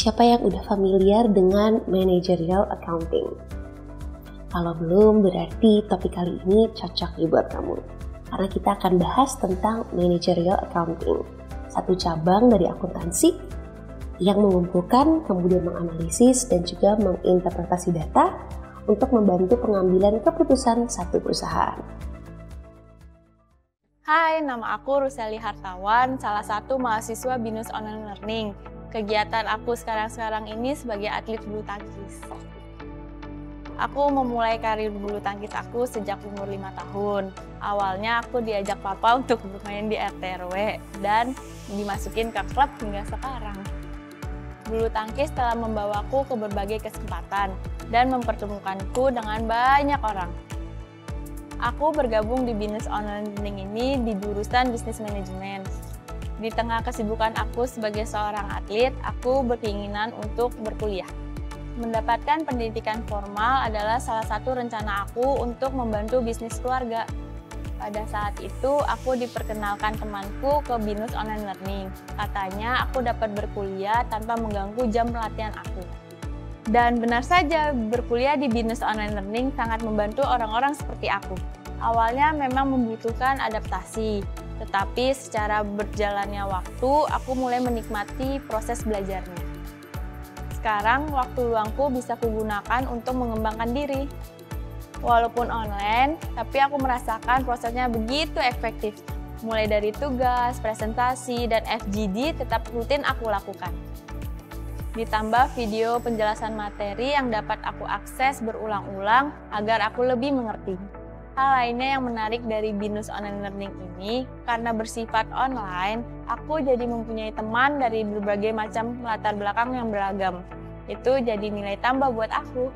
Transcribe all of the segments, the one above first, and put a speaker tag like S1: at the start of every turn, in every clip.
S1: Siapa yang udah familiar dengan managerial accounting? Kalau belum, berarti topik kali ini cocok nih buat kamu. Karena kita akan bahas tentang managerial accounting, satu cabang dari akuntansi yang mengumpulkan, kemudian menganalisis, dan juga menginterpretasi data untuk membantu pengambilan keputusan satu perusahaan.
S2: Hai, nama aku Ruseli Hartawan, salah satu mahasiswa BINUS Online Learning. Kegiatan aku sekarang ini sebagai atlet bulu tangkis. Aku memulai karir bulu tangkis aku sejak umur 5 tahun. Awalnya aku diajak papa untuk bermain di RT/RW dan dimasukin ke klub hingga sekarang. Bulu tangkis telah membawaku ke berbagai kesempatan dan mempertemukanku dengan banyak orang. Aku bergabung di BINUS Online Learning ini di jurusan Bisnis Manajemen. Di tengah kesibukan aku sebagai seorang atlet, aku berkeinginan untuk berkuliah. Mendapatkan pendidikan formal adalah salah satu rencana aku untuk membantu bisnis keluarga. Pada saat itu, aku diperkenalkan temanku ke BINUS Online Learning. Katanya aku dapat berkuliah tanpa mengganggu jam latihan aku. Dan benar saja, berkuliah di BINUS Online Learning sangat membantu orang-orang seperti aku. Awalnya memang membutuhkan adaptasi, tetapi secara berjalannya waktu, aku mulai menikmati proses belajarnya. Sekarang, waktu luangku bisa kugunakan untuk mengembangkan diri. Walaupun online, tapi aku merasakan prosesnya begitu efektif. Mulai dari tugas, presentasi, dan FGD tetap rutin aku lakukan. Ditambah video penjelasan materi yang dapat aku akses berulang-ulang agar aku lebih mengerti. Hal lainnya yang menarik dari BINUS Online Learning ini, karena bersifat online, aku jadi mempunyai teman dari berbagai macam latar belakang yang beragam. Itu jadi nilai tambah buat aku.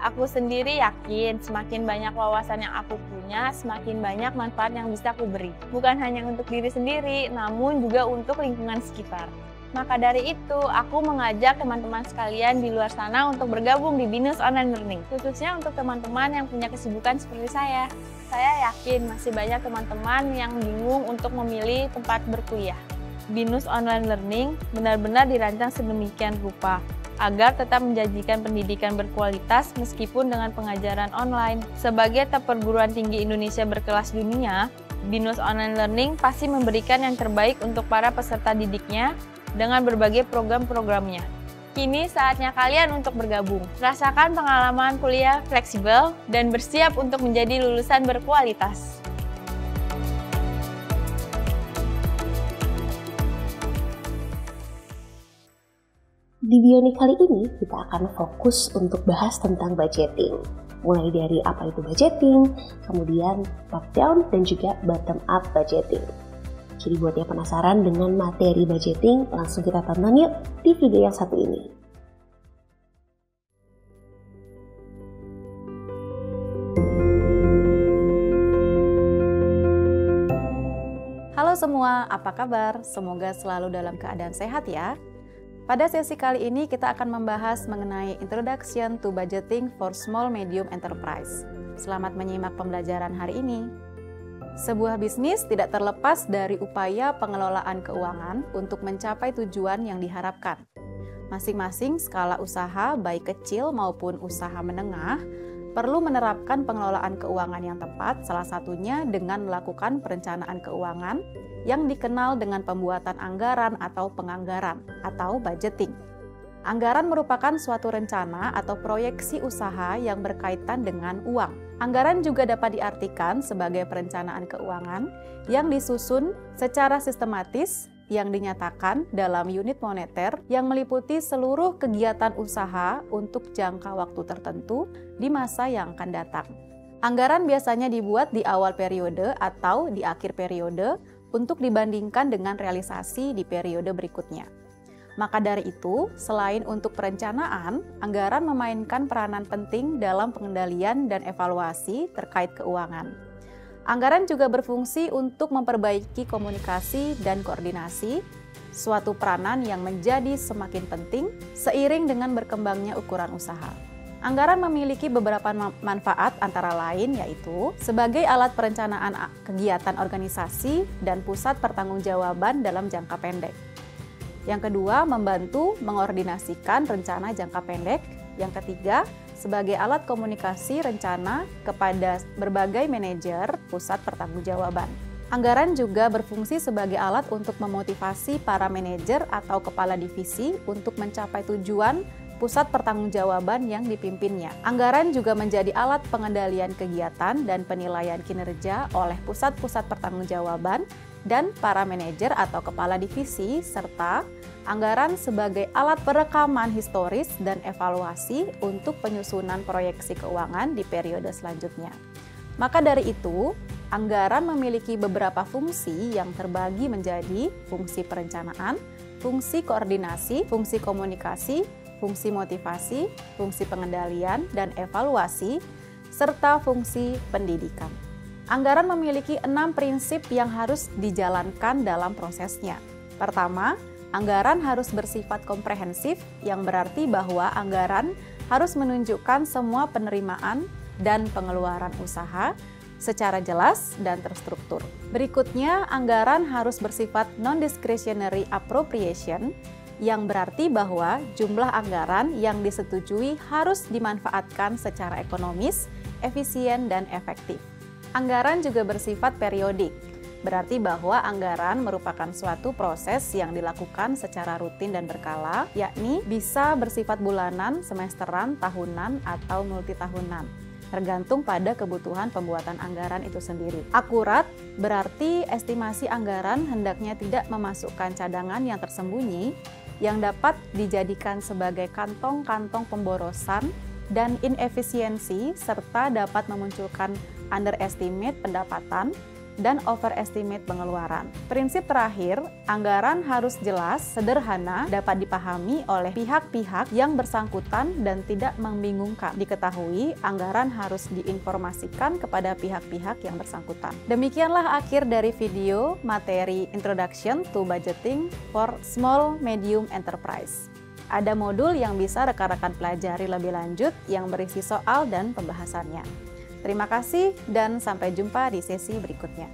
S2: Aku sendiri yakin semakin banyak wawasan yang aku punya, semakin banyak manfaat yang bisa aku beri. Bukan hanya untuk diri sendiri, namun juga untuk lingkungan sekitar. Maka dari itu, aku mengajak teman-teman sekalian di luar sana untuk bergabung di BINUS Online Learning, khususnya untuk teman-teman yang punya kesibukan seperti saya. Saya yakin masih banyak teman-teman yang bingung untuk memilih tempat berkuliah. BINUS Online Learning benar-benar dirancang sedemikian rupa, agar tetap menjanjikan pendidikan berkualitas meskipun dengan pengajaran online. Sebagai top perguruan tinggi Indonesia berkelas dunia, BINUS Online Learning pasti memberikan yang terbaik untuk para peserta didiknya dengan berbagai program-programnya. Kini saatnya kalian untuk bergabung. Rasakan pengalaman kuliah fleksibel dan bersiap untuk menjadi lulusan berkualitas.
S1: Di Bionik kali ini kita akan fokus untuk bahas tentang budgeting. Mulai dari apa itu budgeting, kemudian top down dan juga bottom up budgeting. Jadi buat yang penasaran dengan materi budgeting, langsung kita tonton yuk di video yang satu ini.
S3: Halo semua, apa kabar? Semoga selalu dalam keadaan sehat ya. Pada sesi kali ini kita akan membahas mengenai Introduction to Budgeting for Small Medium Enterprise. Selamat menyimak pembelajaran hari ini. Sebuah bisnis tidak terlepas dari upaya pengelolaan keuangan untuk mencapai tujuan yang diharapkan. Masing-masing skala usaha, baik kecil maupun usaha menengah, perlu menerapkan pengelolaan keuangan yang tepat, salah satunya dengan melakukan perencanaan keuangan yang dikenal dengan pembuatan anggaran atau penganggaran atau budgeting. Anggaran merupakan suatu rencana atau proyeksi usaha yang berkaitan dengan uang. Anggaran juga dapat diartikan sebagai perencanaan keuangan yang disusun secara sistematis yang dinyatakan dalam unit moneter yang meliputi seluruh kegiatan usaha untuk jangka waktu tertentu di masa yang akan datang. Anggaran biasanya dibuat di awal periode atau di akhir periode untuk dibandingkan dengan realisasi di periode berikutnya. Maka dari itu, selain untuk perencanaan, anggaran memainkan peranan penting dalam pengendalian dan evaluasi terkait keuangan. Anggaran juga berfungsi untuk memperbaiki komunikasi dan koordinasi, suatu peranan yang menjadi semakin penting seiring dengan berkembangnya ukuran usaha. Anggaran memiliki beberapa manfaat antara lain yaitu sebagai alat perencanaan kegiatan organisasi dan pusat pertanggungjawaban dalam jangka pendek. Yang kedua, membantu mengordinasikan rencana jangka pendek. Yang ketiga, sebagai alat komunikasi rencana kepada berbagai manajer pusat pertanggungjawaban. Anggaran juga berfungsi sebagai alat untuk memotivasi para manajer atau kepala divisi untuk mencapai tujuan pusat pertanggungjawaban yang dipimpinnya. Anggaran juga menjadi alat pengendalian kegiatan dan penilaian kinerja oleh pusat-pusat pertanggungjawaban dan para manajer atau kepala divisi, serta anggaran sebagai alat perekaman historis dan evaluasi untuk penyusunan proyeksi keuangan di periode selanjutnya. Maka dari itu, anggaran memiliki beberapa fungsi yang terbagi menjadi fungsi perencanaan, fungsi koordinasi, fungsi komunikasi, fungsi motivasi, fungsi pengendalian dan evaluasi, serta fungsi pendidikan. Anggaran memiliki 6 prinsip yang harus dijalankan dalam prosesnya. Pertama, anggaran harus bersifat komprehensif, yang berarti bahwa anggaran harus menunjukkan semua penerimaan dan pengeluaran usaha secara jelas dan terstruktur. Berikutnya, anggaran harus bersifat non-discretionary appropriation, yang berarti bahwa jumlah anggaran yang disetujui harus dimanfaatkan secara ekonomis, efisien, dan efektif. Anggaran juga bersifat periodik, berarti bahwa anggaran merupakan suatu proses yang dilakukan secara rutin dan berkala, yakni bisa bersifat bulanan, semesteran, tahunan, atau multitahunan, tergantung pada kebutuhan pembuatan anggaran itu sendiri. Akurat berarti estimasi anggaran hendaknya tidak memasukkan cadangan yang tersembunyi yang dapat dijadikan sebagai kantong-kantong pemborosan dan inefisiensi, serta dapat memunculkan underestimate pendapatan dan overestimate pengeluaran. Prinsip terakhir, anggaran harus jelas, sederhana, dapat dipahami oleh pihak-pihak yang bersangkutan dan tidak membingungkan. Diketahui, anggaran harus diinformasikan kepada pihak-pihak yang bersangkutan. Demikianlah akhir dari video materi Introduction to Budgeting for Small Medium Enterprise. Ada modul yang bisa rekan-rekan pelajari lebih lanjut yang berisi soal dan pembahasannya. Terima kasih dan sampai jumpa di sesi berikutnya.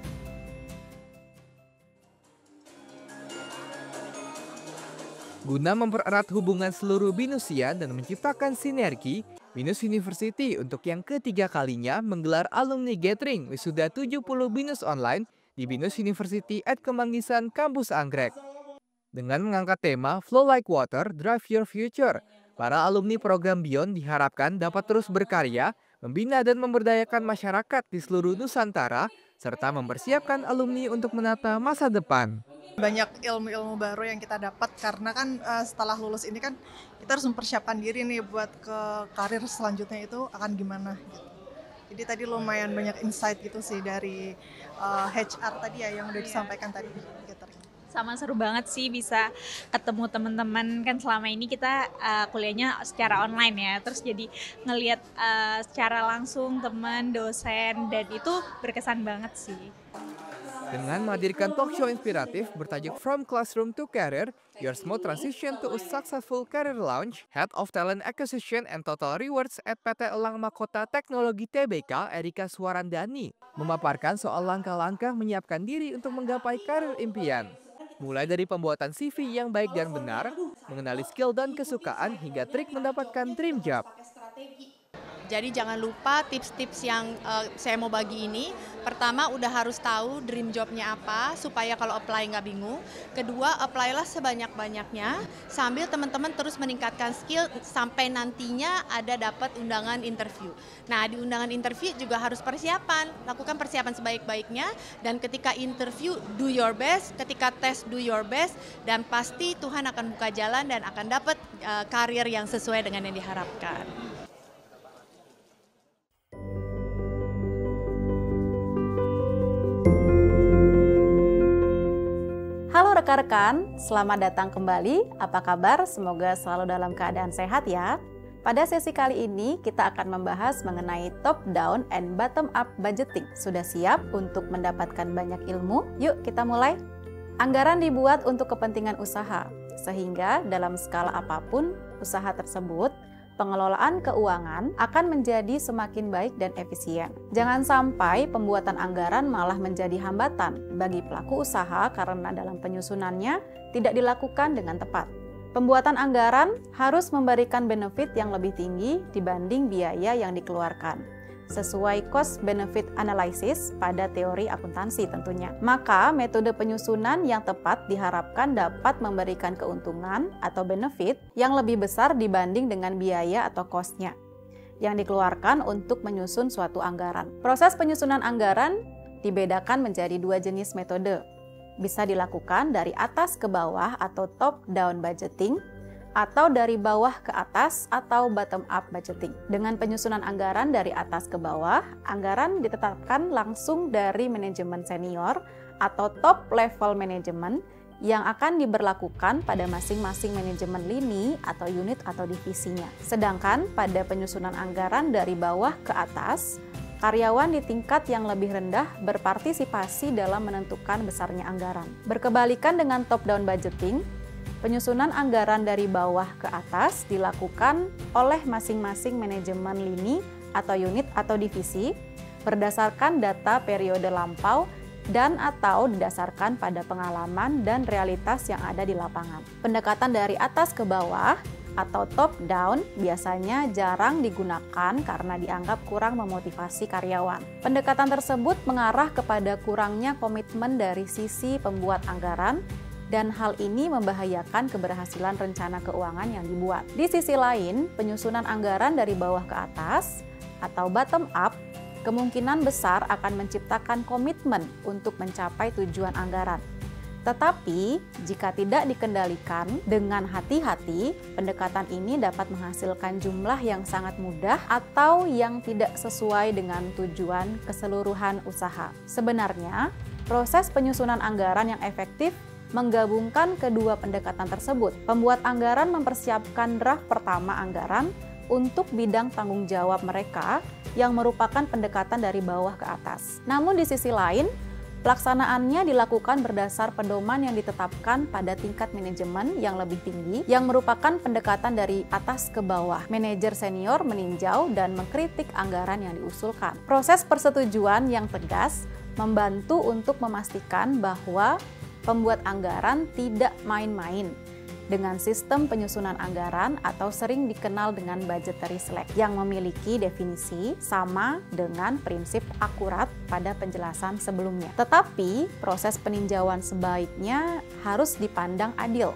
S4: Guna mempererat hubungan seluruh BINUSian dan menciptakan sinergi, BINUS University untuk yang ketiga kalinya menggelar Alumni Gathering Wisuda 70 BINUS Online di BINUS University at Kemanggisan, Kampus Anggrek. Dengan mengangkat tema Flow Like Water, Drive Your Future, para alumni program Beyond diharapkan dapat terus berkarya, membina dan memberdayakan masyarakat di seluruh Nusantara, serta mempersiapkan alumni untuk menata masa depan.
S5: Banyak ilmu-ilmu baru yang kita dapat karena kan setelah lulus ini kan kita harus mempersiapkan diri nih buat ke karir selanjutnya itu akan gimana gitu. Jadi tadi lumayan banyak insight gitu sih dari HR tadi ya yang udah disampaikan tadi.
S6: Sama seru banget sih bisa ketemu teman-teman, kan selama ini kita kuliahnya secara online ya, terus jadi ngelihat secara langsung teman, dosen, dan itu berkesan banget sih.
S4: Dengan menghadirkan talk show inspiratif bertajuk From Classroom to Career, Your Smooth Transition to a Successful Career Launch, Head of Talent Acquisition and Total Rewards at PT Elang Mahkota Teknologi Tbk, Erika Suwarandani, memaparkan soal langkah-langkah menyiapkan diri untuk menggapai karir impian. Mulai dari pembuatan CV yang baik dan benar, mengenali skill dan kesukaan, hingga trik mendapatkan dream job.
S7: Jadi jangan lupa tips-tips yang saya mau bagi ini. Pertama, udah harus tahu dream jobnya apa, supaya kalau apply nggak bingung. Kedua, apply-lah sebanyak-banyaknya, sambil teman-teman terus meningkatkan skill sampai nantinya ada dapat undangan interview. Nah, di undangan interview juga harus persiapan, lakukan persiapan sebaik-baiknya, dan ketika interview, do your best, ketika tes, do your best, dan pasti Tuhan akan buka jalan dan akan dapat karir yang sesuai dengan yang diharapkan.
S3: Halo rekan-rekan, selamat datang kembali. Apa kabar? Semoga selalu dalam keadaan sehat ya. Pada sesi kali ini kita akan membahas mengenai top down and bottom up budgeting. Sudah siap untuk mendapatkan banyak ilmu? Yuk kita mulai. Anggaran dibuat untuk kepentingan usaha, sehingga dalam skala apapun usaha tersebut, pengelolaan keuangan akan menjadi semakin baik dan efisien. Jangan sampai pembuatan anggaran malah menjadi hambatan bagi pelaku usaha karena dalam penyusunannya tidak dilakukan dengan tepat. Pembuatan anggaran harus memberikan benefit yang lebih tinggi dibanding biaya yang dikeluarkan, sesuai cost-benefit analysis pada teori akuntansi tentunya. Maka metode penyusunan yang tepat diharapkan dapat memberikan keuntungan atau benefit yang lebih besar dibanding dengan biaya atau cost-nya yang dikeluarkan untuk menyusun suatu anggaran. Proses penyusunan anggaran dibedakan menjadi dua jenis metode. Bisa dilakukan dari atas ke bawah atau top-down budgeting, atau dari bawah ke atas atau bottom-up budgeting. Dengan penyusunan anggaran dari atas ke bawah, anggaran ditetapkan langsung dari manajemen senior atau top level manajemen yang akan diberlakukan pada masing-masing manajemen lini atau unit atau divisinya. Sedangkan pada penyusunan anggaran dari bawah ke atas, karyawan di tingkat yang lebih rendah berpartisipasi dalam menentukan besarnya anggaran. Berkebalikan dengan top-down budgeting, penyusunan anggaran dari bawah ke atas dilakukan oleh masing-masing manajemen lini atau unit atau divisi berdasarkan data periode lampau dan atau didasarkan pada pengalaman dan realitas yang ada di lapangan. Pendekatan dari atas ke bawah atau top down biasanya jarang digunakan karena dianggap kurang memotivasi karyawan. Pendekatan tersebut mengarah kepada kurangnya komitmen dari sisi pembuat anggaran dan hal ini membahayakan keberhasilan rencana keuangan yang dibuat. Di sisi lain, penyusunan anggaran dari bawah ke atas atau bottom up kemungkinan besar akan menciptakan komitmen untuk mencapai tujuan anggaran. Tetapi, jika tidak dikendalikan dengan hati-hati, pendekatan ini dapat menghasilkan jumlah yang sangat mudah atau yang tidak sesuai dengan tujuan keseluruhan usaha. Sebenarnya, proses penyusunan anggaran yang efektif menggabungkan kedua pendekatan tersebut. Pembuat anggaran mempersiapkan draft pertama anggaran untuk bidang tanggung jawab mereka yang merupakan pendekatan dari bawah ke atas. Namun di sisi lain, pelaksanaannya dilakukan berdasar pedoman yang ditetapkan pada tingkat manajemen yang lebih tinggi yang merupakan pendekatan dari atas ke bawah. Manajer senior meninjau dan mengkritik anggaran yang diusulkan. Proses persetujuan yang tegas membantu untuk memastikan bahwa pembuat anggaran tidak main-main dengan sistem penyusunan anggaran atau sering dikenal dengan budgetary slack yang memiliki definisi sama dengan prinsip akurat pada penjelasan sebelumnya. Tetapi proses peninjauan sebaiknya harus dipandang adil,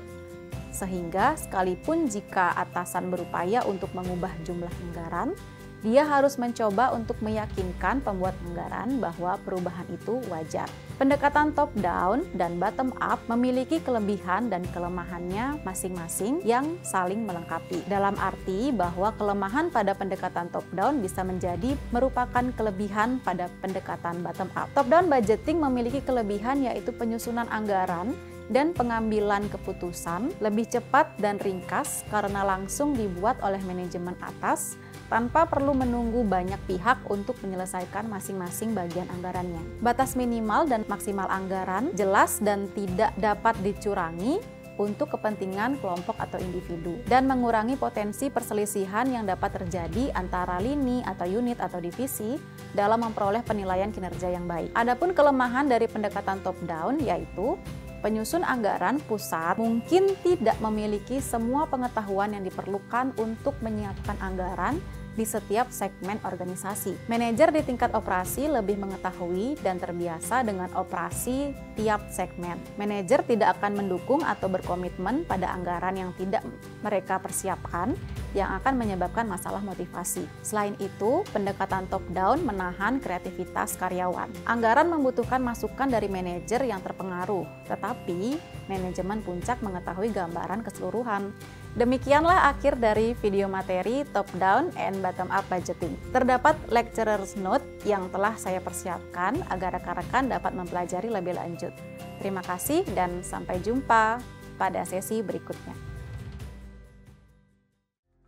S3: sehingga sekalipun jika atasan berupaya untuk mengubah jumlah anggaran, dia harus mencoba untuk meyakinkan pembuat anggaran bahwa perubahan itu wajar. Pendekatan top-down dan bottom-up memiliki kelebihan dan kelemahannya masing-masing yang saling melengkapi. Dalam arti bahwa kelemahan pada pendekatan top-down bisa menjadi merupakan kelebihan pada pendekatan bottom-up. Top-down budgeting memiliki kelebihan yaitu penyusunan anggaran dan pengambilan keputusan lebih cepat dan ringkas karena langsung dibuat oleh manajemen atas tanpa perlu menunggu banyak pihak untuk menyelesaikan masing-masing bagian anggarannya. Batas minimal dan maksimal anggaran jelas dan tidak dapat dicurangi untuk kepentingan kelompok atau individu dan mengurangi potensi perselisihan yang dapat terjadi antara lini atau unit atau divisi dalam memperoleh penilaian kinerja yang baik. Adapun kelemahan dari pendekatan top-down yaitu penyusun anggaran pusat mungkin tidak memiliki semua pengetahuan yang diperlukan untuk menyiapkan anggaran di setiap segmen organisasi. Manajer di tingkat operasi lebih mengetahui dan terbiasa dengan operasi tiap segmen. Manajer tidak akan mendukung atau berkomitmen pada anggaran yang tidak mereka persiapkan yang akan menyebabkan masalah motivasi. Selain itu, pendekatan top-down menahan kreativitas karyawan. Anggaran membutuhkan masukan dari manajer yang terpengaruh, tetapi manajemen puncak mengetahui gambaran keseluruhan. Demikianlah akhir dari video materi top-down and bottom-up budgeting. Terdapat lecturer's note yang telah saya persiapkan agar rekan-rekan dapat mempelajari lebih lanjut. Terima kasih dan sampai jumpa pada sesi berikutnya.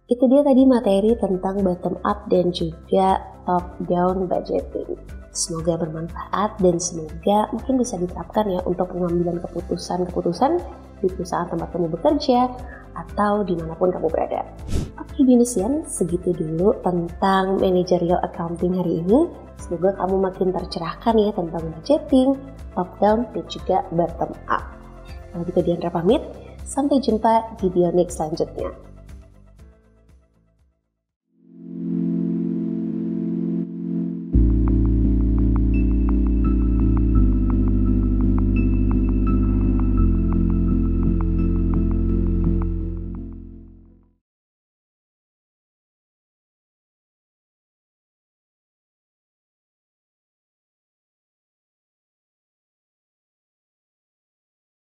S1: Itu dia tadi materi tentang bottom up dan juga top down budgeting. Semoga bermanfaat dan semoga mungkin bisa diterapkan ya untuk pengambilan keputusan-keputusan di perusahaan tempat kamu bekerja atau dimanapun kamu berada. Oke Binusian, segitu dulu tentang managerial accounting hari ini. Semoga kamu makin tercerahkan ya tentang budgeting, top down dan juga bottom up. Kalau gitu Diandra pamit, sampai jumpa di video next selanjutnya.